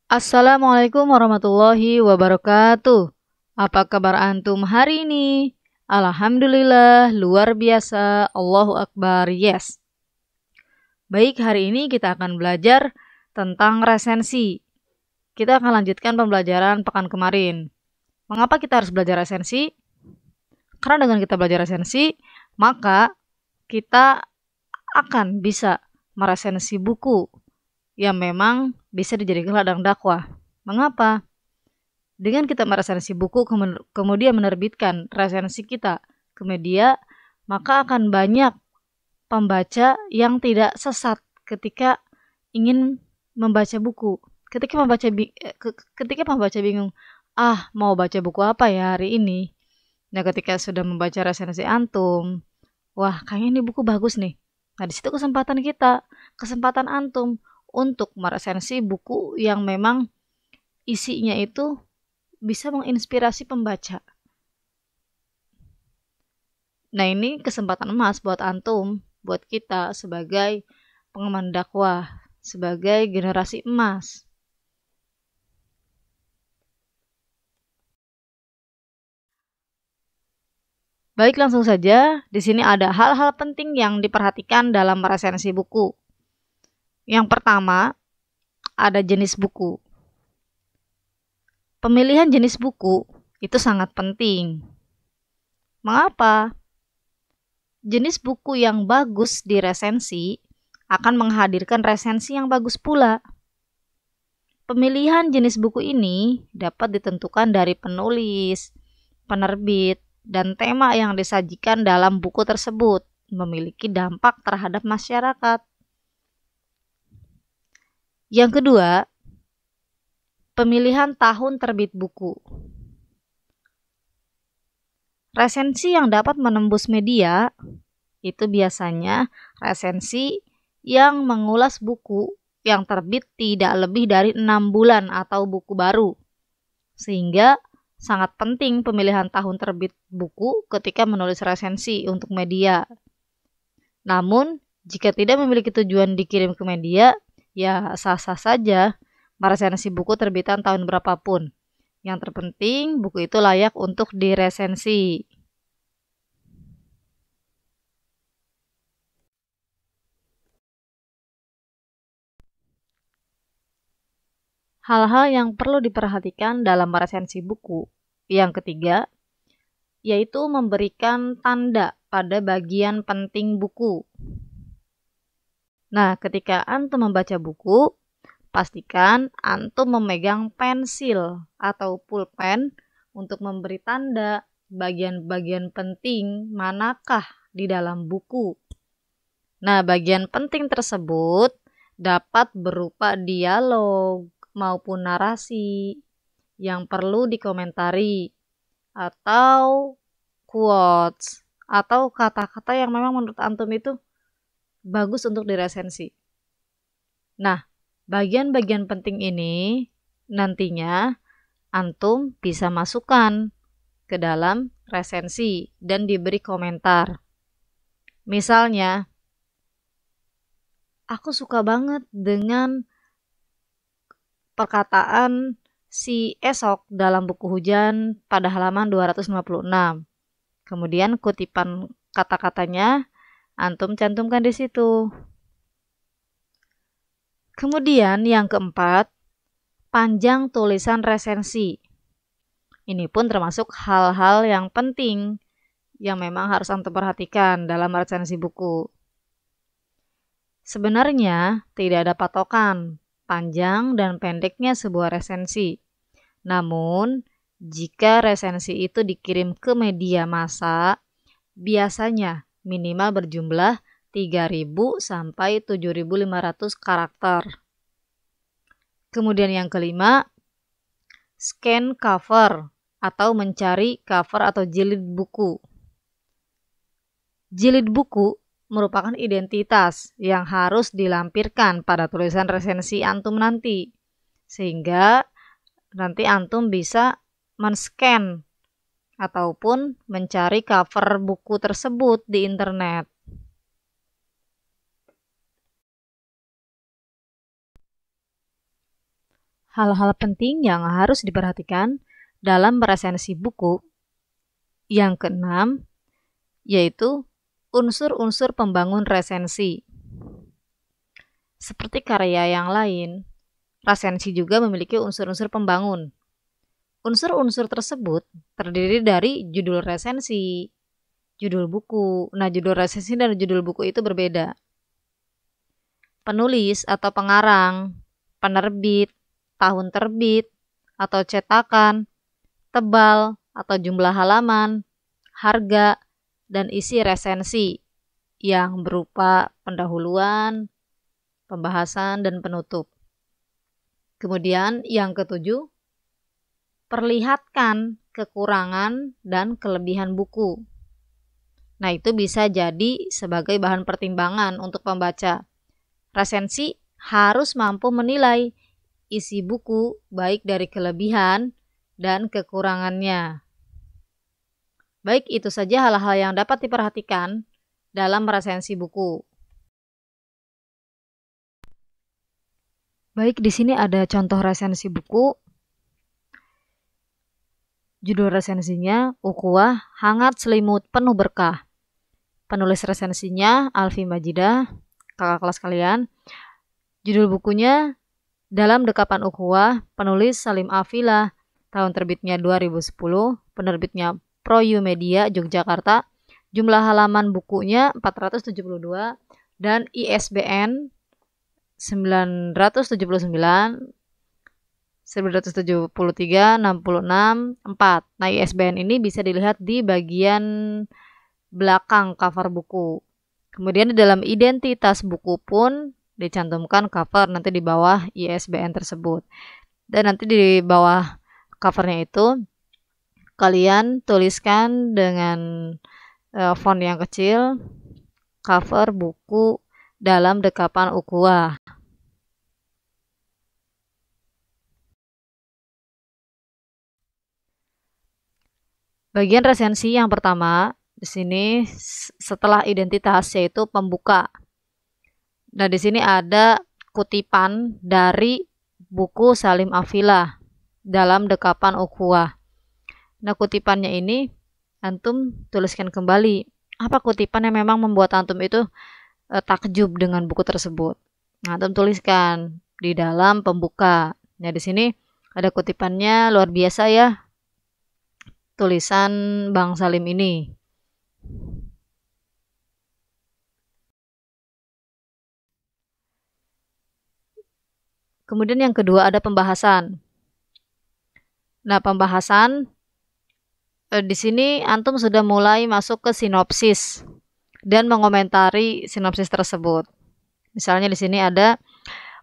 Assalamualaikum warahmatullahi wabarakatuh. Apa kabar antum hari ini? Alhamdulillah, luar biasa. Allahu Akbar, yes. Baik, hari ini kita akan belajar tentang resensi. Kita akan lanjutkan pembelajaran pekan kemarin. Mengapa kita harus belajar resensi? Karena dengan kita belajar resensi, maka kita akan bisa meresensi buku yang memang bisa dijadikan ladang dakwah. Mengapa? Dengan kita meresensi buku, kemudian menerbitkan resensi kita ke media, maka akan banyak pembaca yang tidak sesat ketika ingin membaca buku. Ketika pembaca bingung, mau baca buku apa ya hari ini? Nah, ketika sudah membaca resensi antum, wah kayaknya ini buku bagus nih. Nah, di situ kesempatan antum untuk meresensi buku yang memang isinya itu bisa menginspirasi pembaca. Nah, ini kesempatan emas buat antum, buat kita sebagai pengemban dakwah, sebagai generasi emas. Baik, langsung saja. Di sini ada hal-hal penting yang diperhatikan dalam meresensi buku. Yang pertama, ada jenis buku. Pemilihan jenis buku itu sangat penting. Mengapa? Jenis buku yang bagus di resensi akan menghadirkan resensi yang bagus pula. Pemilihan jenis buku ini dapat ditentukan dari penulis, penerbit, dan tema yang disajikan dalam buku tersebut memiliki dampak terhadap masyarakat. Yang kedua, pemilihan tahun terbit buku. Resensi yang dapat menembus media itu biasanya resensi yang mengulas buku yang terbit tidak lebih dari 6 bulan atau buku baru. Sehingga sangat penting pemilihan tahun terbit buku ketika menulis resensi untuk media. Namun, jika tidak memiliki tujuan dikirim ke media, ya sah-sah saja meresensi buku terbitan tahun berapapun. Yang terpenting, buku itu layak untuk diresensi. Hal-hal yang perlu diperhatikan dalam meresensi buku. Yang ketiga, yaitu memberikan tanda pada bagian penting buku. Nah, ketika antum membaca buku, pastikan antum memegang pensil atau pulpen untuk memberi tanda bagian-bagian penting manakah di dalam buku. Nah, bagian penting tersebut dapat berupa dialog maupun narasi yang perlu dikomentari atau quotes atau kata-kata yang memang menurut antum itu bagus untuk diresensi. Nah, bagian-bagian penting ini nantinya antum bisa masukkan ke dalam resensi dan diberi komentar. Misalnya, aku suka banget dengan perkataan si Esok dalam buku Hujan pada halaman 256. Kemudian kutipan kata-katanya antum cantumkan di situ. Kemudian yang keempat, panjang tulisan resensi. Ini pun termasuk hal-hal yang penting yang memang harus antum perhatikan dalam resensi buku. Sebenarnya tidak ada patokan panjang dan pendeknya sebuah resensi. Namun, jika resensi itu dikirim ke media massa, biasanya minimal berjumlah 3.000 sampai 7.500 karakter. Kemudian yang kelima, scan cover atau mencari cover atau jilid buku. Jilid buku merupakan identitas yang harus dilampirkan pada tulisan resensi antum nanti. Sehingga nanti antum bisa men-scan ataupun mencari cover buku tersebut di internet. hal-hal penting yang harus diperhatikan dalam meresensi buku. Yang keenam, yaitu unsur-unsur pembangun resensi. Seperti karya yang lain, resensi juga memiliki unsur-unsur pembangun. Unsur-unsur tersebut terdiri dari judul resensi, judul buku. Nah, judul resensi dan judul buku itu berbeda. Penulis atau pengarang, penerbit, tahun terbit atau cetakan, tebal atau jumlah halaman, harga, dan isi resensi yang berupa pendahuluan, pembahasan, dan penutup. Kemudian yang ketujuh, perlihatkan kekurangan dan kelebihan buku. Nah, itu bisa jadi sebagai bahan pertimbangan untuk pembaca. Resensi harus mampu menilai isi buku baik dari kelebihan dan kekurangannya. Baik, itu saja hal-hal yang dapat diperhatikan dalam resensi buku. Baik, di sini ada contoh resensi buku. Judul resensinya, Ukhuwah Hangat Selimut Penuh Berkah. Penulis resensinya, Alfi Majidah, kakak kelas kalian. Judul bukunya, Dalam Dekapan Ukhuwah, penulis Salim Afilah, tahun terbitnya 2010, penerbitnya Proyumedia, Yogyakarta. Jumlah halaman bukunya 472 dan ISBN 979 1973 66 4. Nah, ISBN ini bisa dilihat di bagian belakang cover buku. Kemudian di dalam identitas buku pun dicantumkan cover nanti di bawah ISBN tersebut. Dan nanti di bawah covernya itu kalian tuliskan dengan font yang kecil cover buku Dalam Dekapan Ukhuwah. Bagian resensi yang pertama di sini setelah identitas yaitu pembuka. Nah, di sini ada kutipan dari buku Salim Afilah Dalam Dekapan Ukhuwah. Nah, kutipannya ini antum tuliskan kembali. Apa kutipan yang memang membuat antum itu takjub dengan buku tersebut? Nah, antum tuliskan di dalam pembuka. Nah, di sini ada kutipannya, luar biasa ya tulisan Bang Salim ini. Kemudian yang kedua ada pembahasan. Nah, pembahasan di sini antum sudah mulai masuk ke sinopsis dan mengomentari sinopsis tersebut. Misalnya di sini ada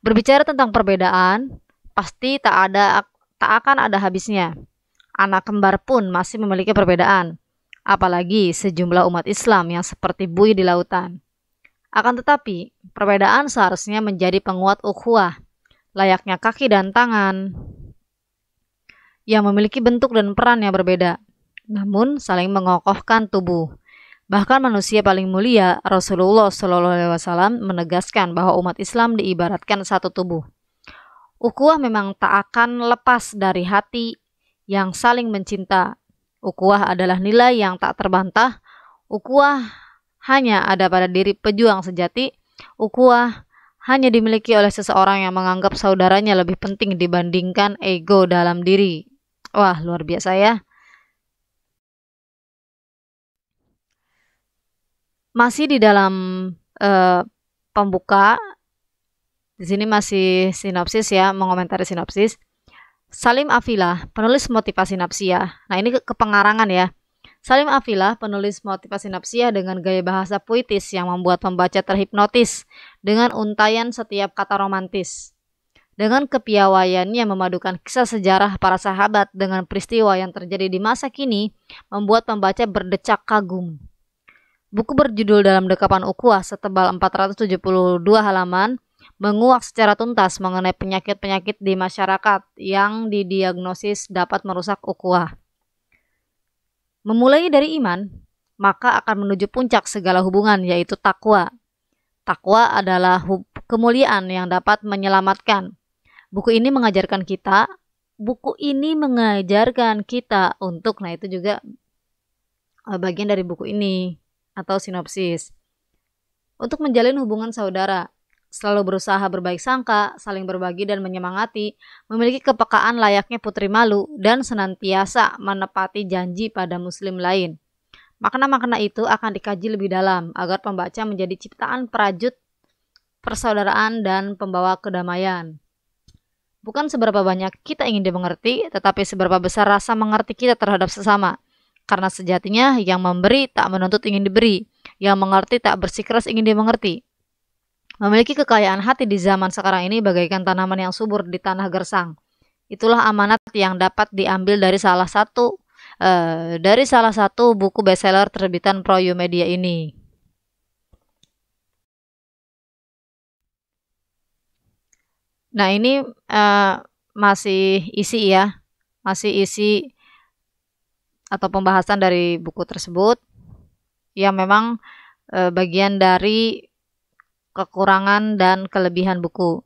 berbicara tentang perbedaan, pasti tak akan ada habisnya. Anak kembar pun masih memiliki perbedaan, apalagi sejumlah umat Islam yang seperti buih di lautan. Akan tetapi, perbedaan seharusnya menjadi penguat ukhuwah, layaknya kaki dan tangan yang memiliki bentuk dan peran yang berbeda, namun saling mengokohkan tubuh. Bahkan manusia paling mulia, Rasulullah SAW, menegaskan bahwa umat Islam diibaratkan satu tubuh. Ukhuwah memang tak akan lepas dari hati yang saling mencinta. Ukhuwah adalah nilai yang tak terbantah. Ukhuwah hanya ada pada diri pejuang sejati. Ukhuwah hanya dimiliki oleh seseorang yang menganggap saudaranya lebih penting dibandingkan ego dalam diri. Wah, luar biasa ya. Masih di dalam pembuka, di sini masih sinopsis ya, mengomentari sinopsis. Salim Afilah, penulis motivasi nafsiyah. Nah, ini kepengarangan ya. Salim Afilah, penulis motivasi nafsiyah dengan gaya bahasa puitis yang membuat pembaca terhipnotis dengan untayan setiap kata romantis. Dengan kepiawaiannya memadukan kisah sejarah para sahabat dengan peristiwa yang terjadi di masa kini, membuat pembaca berdecak kagum. Buku berjudul Dalam Dekapan Ukhuwah setebal 472 halaman menguak secara tuntas mengenai penyakit-penyakit di masyarakat yang didiagnosis dapat merusak ukhuwah. Memulai dari iman, maka akan menuju puncak segala hubungan, yaitu takwa. Takwa adalah kemuliaan yang dapat menyelamatkan. Buku ini mengajarkan kita untuk, nah itu juga bagian dari buku ini atau sinopsis. Untuk menjalin hubungan saudara, selalu berusaha berbaik sangka, saling berbagi dan menyemangati, memiliki kepekaan layaknya putri malu, dan senantiasa menepati janji pada muslim lain. Makna-makna itu akan dikaji lebih dalam agar pembaca menjadi ciptaan perajut persaudaraan dan pembawa kedamaian. Bukan seberapa banyak kita ingin dimengerti, tetapi seberapa besar rasa mengerti kita terhadap sesama. Karena sejatinya yang memberi tak menuntut ingin diberi, yang mengerti tak bersikeras ingin dimengerti. Memiliki kekayaan hati di zaman sekarang ini bagaikan tanaman yang subur di tanah gersang. Itulah amanat yang dapat diambil dari salah satu buku bestseller terbitan Proyomedia ini. Nah, ini masih isi atau pembahasan dari buku tersebut yang memang bagian dari kekurangan dan kelebihan buku.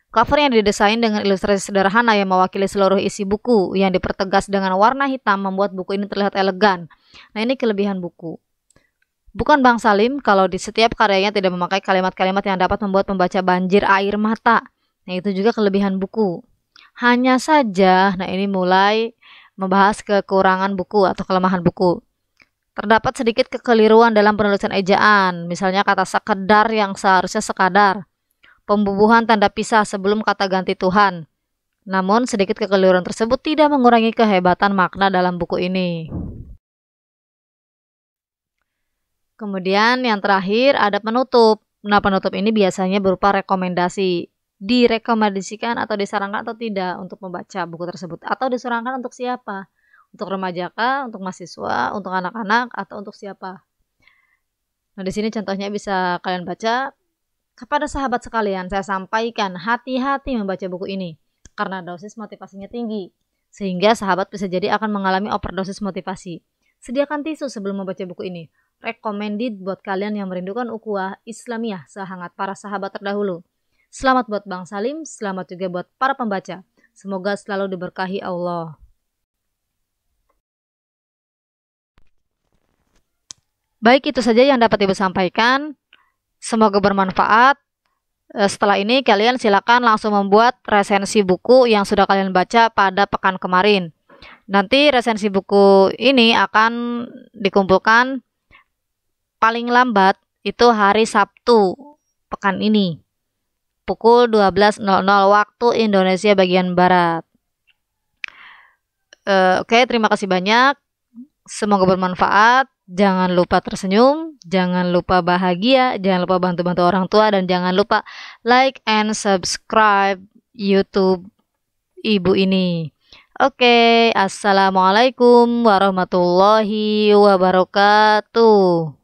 Cover yang didesain dengan ilustrasi sederhana yang mewakili seluruh isi buku yang dipertegas dengan warna hitam membuat buku ini terlihat elegan. Nah, ini kelebihan buku. Bukan Bang Salim kalau di setiap karyanya tidak memakai kalimat-kalimat yang dapat membuat pembaca banjir air mata. Nah, itu juga kelebihan buku. Hanya saja, nah ini mulai membahas kekurangan buku atau kelemahan buku. Terdapat sedikit kekeliruan dalam penulisan ejaan, misalnya kata sekedar yang seharusnya sekadar. Pembubuhan tanda pisah sebelum kata ganti Tuhan. Namun sedikit kekeliruan tersebut tidak mengurangi kehebatan makna dalam buku ini. Kemudian yang terakhir ada penutup. Nah, penutup ini biasanya berupa rekomendasi. Direkomendasikan atau disarankan atau tidak untuk membaca buku tersebut. Atau disarankan untuk siapa? Untuk remaja kah? Untuk mahasiswa? Untuk anak-anak? Atau untuk siapa? Nah, di sini contohnya bisa kalian baca. Kepada sahabat sekalian, saya sampaikan hati-hati membaca buku ini. Karena dosis motivasinya tinggi. Sehingga sahabat bisa jadi akan mengalami overdosis motivasi. Sediakan tisu sebelum membaca buku ini. Recommended buat kalian yang merindukan ukhuwah Islamiyah sehangat para sahabat terdahulu. Selamat buat Bang Salim, selamat juga buat para pembaca. Semoga selalu diberkahi Allah. Baik, itu saja yang dapat Ibu sampaikan. Semoga bermanfaat. Setelah ini kalian silakan langsung membuat resensi buku yang sudah kalian baca pada pekan kemarin. Nanti resensi buku ini akan dikumpulkan paling lambat itu hari Sabtu pekan ini. Pukul 12.00 waktu Indonesia bagian Barat. Oke, terima kasih banyak. Semoga bermanfaat. Jangan lupa tersenyum, jangan lupa bahagia, jangan lupa bantu-bantu orang tua, dan jangan lupa like and subscribe YouTube Ibu ini. Oke, assalamualaikum warahmatullahi wabarakatuh.